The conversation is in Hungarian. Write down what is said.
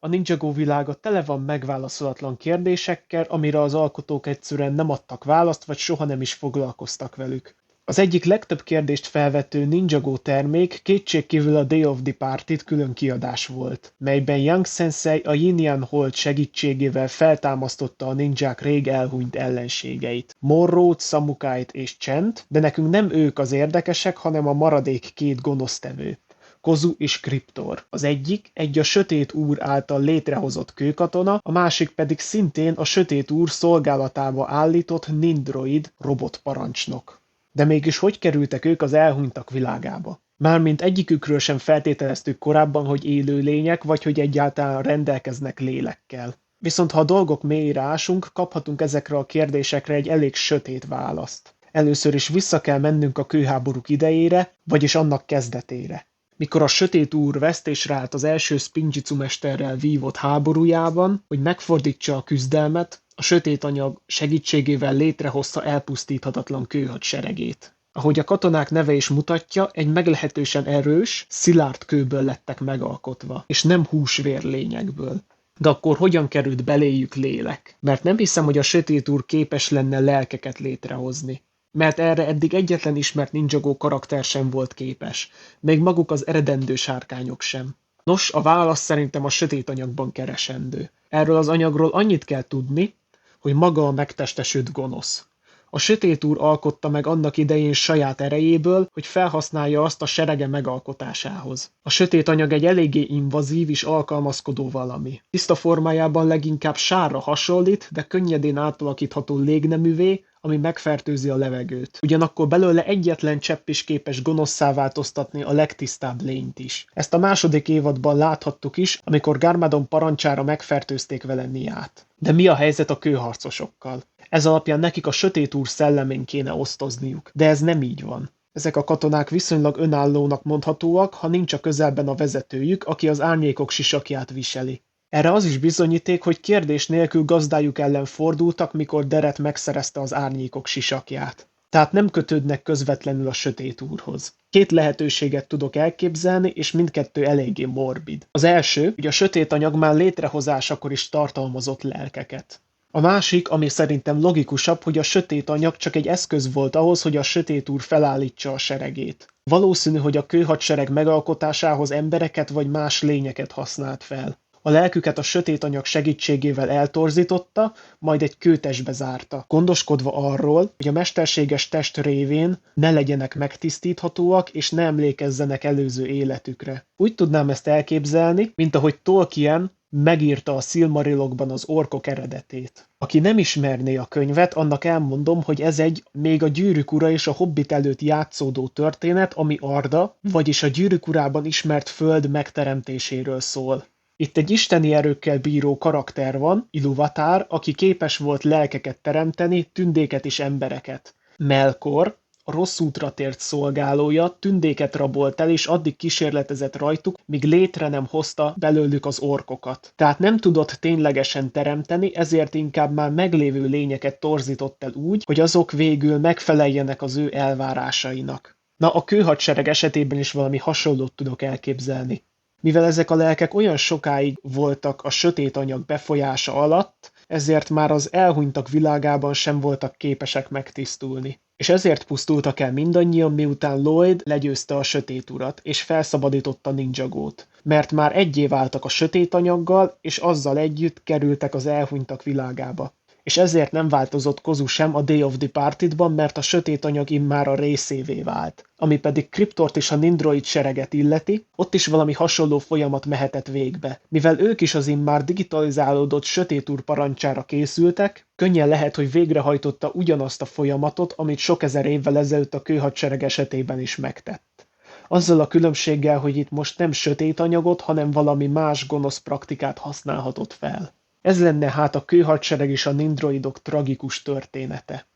A Ninjago világa tele van megválaszolatlan kérdésekkel, amire az alkotók egyszerűen nem adtak választ, vagy soha nem is foglalkoztak velük. Az egyik legtöbb kérdést felvető Ninjago termék kétségkívül a Day of the Parted külön kiadás volt, melyben Young Sensei a Yin Hold segítségével feltámasztotta a ninják rég elhunyt ellenségeit, Morrót, Samukait és Chent, de nekünk nem ők az érdekesek, hanem a maradék két gonosztevő. Kozu és Kriptor. Az egyik egy a Sötét Úr által létrehozott kőkatona, a másik pedig szintén a Sötét Úr szolgálatába állított Nindroid robotparancsnok. De mégis hogy kerültek ők az elhunytak világába? Mármint egyikükről sem feltételeztük korábban, hogy élőlények, vagy hogy egyáltalán rendelkeznek lélekkel. Viszont ha a dolgok mélyére ásunk, kaphatunk ezekre a kérdésekre egy elég sötét választ. Először is vissza kell mennünk a kőháborúk idejére, vagyis annak kezdetére. Mikor a Sötét Úr vesztésre állt az első Spinjitzu mesterrel vívott háborújában, hogy megfordítsa a küzdelmet, a sötét anyag segítségével létrehozta elpusztíthatatlan kőhadseregét. Ahogy a katonák neve is mutatja, egy meglehetősen erős, szilárd kőből lettek megalkotva, és nem húsvér lényekből. De akkor hogyan került beléjük lélek? Mert nem hiszem, hogy a Sötét Úr képes lenne lelkeket létrehozni. Mert erre eddig egyetlen ismert Ninjago karakter sem volt képes, még maguk az eredendő sárkányok sem. Nos, a válasz szerintem a sötét anyagban keresendő. Erről az anyagról annyit kell tudni, hogy maga a megtestesült gonosz. A Sötét Úr alkotta meg annak idején saját erejéből, hogy felhasználja azt a serege megalkotásához. A sötét anyag egy eléggé invazív és alkalmazkodó valami. Tiszta formájában leginkább sárra hasonlít, de könnyedén átalakítható légneművé, ami megfertőzi a levegőt. Ugyanakkor belőle egyetlen csepp is képes gonoszszá változtatni a legtisztább lényt is. Ezt a második évadban láthattuk is, amikor Garmadon parancsára megfertőzték vele Niát. De mi a helyzet a kőharcosokkal? Ez alapján nekik a Sötét Úr szellemén kéne osztozniuk, de ez nem így van. Ezek a katonák viszonylag önállónak mondhatóak, ha nincs a közelben a vezetőjük, aki az árnyékok sisakját viseli. Erre az is bizonyíték, hogy kérdés nélkül gazdájuk ellen fordultak, mikor Deret megszerezte az árnyékok sisakját. Tehát nem kötődnek közvetlenül a Sötét Úrhoz. Két lehetőséget tudok elképzelni, és mindkettő eléggé morbid. Az első, hogy a sötét anyag már létrehozásakor is tartalmazott lelkeket. A másik, ami szerintem logikusabb, hogy a sötét anyag csak egy eszköz volt ahhoz, hogy a Sötét Úr felállítsa a seregét. Valószínű, hogy a kőhadsereg megalkotásához embereket vagy más lényeket használt fel. A lelküket a sötét anyag segítségével eltorzította, majd egy kőtestbe zárta, gondoskodva arról, hogy a mesterséges test révén ne legyenek megtisztíthatóak és ne emlékezzenek előző életükre. Úgy tudnám ezt elképzelni, mint ahogy Tolkien megírta a Silmarillokban az orkok eredetét. Aki nem ismerné a könyvet, annak elmondom, hogy ez egy még a Gyűrűk ura és a Hobbit előtt játszódó történet, ami Arda, vagyis a Gyűrűk urában ismert föld megteremtéséről szól. Itt egy isteni erőkkel bíró karakter van, Iluvatar, aki képes volt lelkeket teremteni, tündéket és embereket. Melkor, a rossz útra tért szolgálója, tündéket rabolt el, és addig kísérletezett rajtuk, míg létre nem hozta belőlük az orkokat. Tehát nem tudott ténylegesen teremteni, ezért inkább már meglévő lényeket torzított el úgy, hogy azok végül megfeleljenek az ő elvárásainak. Na, a kőhadsereg esetében is valami hasonlót tudok elképzelni. Mivel ezek a lelkek olyan sokáig voltak a sötét anyag befolyása alatt, ezért már az elhunytak világában sem voltak képesek megtisztulni. És ezért pusztultak el mindannyian, miután Lloyd legyőzte a sötét urat, és felszabadította Ninjagót. Mert már egyé váltak a sötét anyaggal, és azzal együtt kerültek az elhunytak világába. És ezért nem változott Kozu sem a Day of the Partedban, mert a sötét anyag immár a részévé vált. Ami pedig Kriptort és a Nindroid sereget illeti, ott is valami hasonló folyamat mehetett végbe. Mivel ők is az immár digitalizálódott Sötét Úr parancsára készültek, könnyen lehet, hogy végrehajtotta ugyanazt a folyamatot, amit sok ezer évvel ezelőtt a kőhadsereg esetében is megtett. Azzal a különbséggel, hogy itt most nem sötét anyagot, hanem valami más gonosz praktikát használhatott fel. Ez lenne hát a kőhadsereg és a nindroidok tragikus története.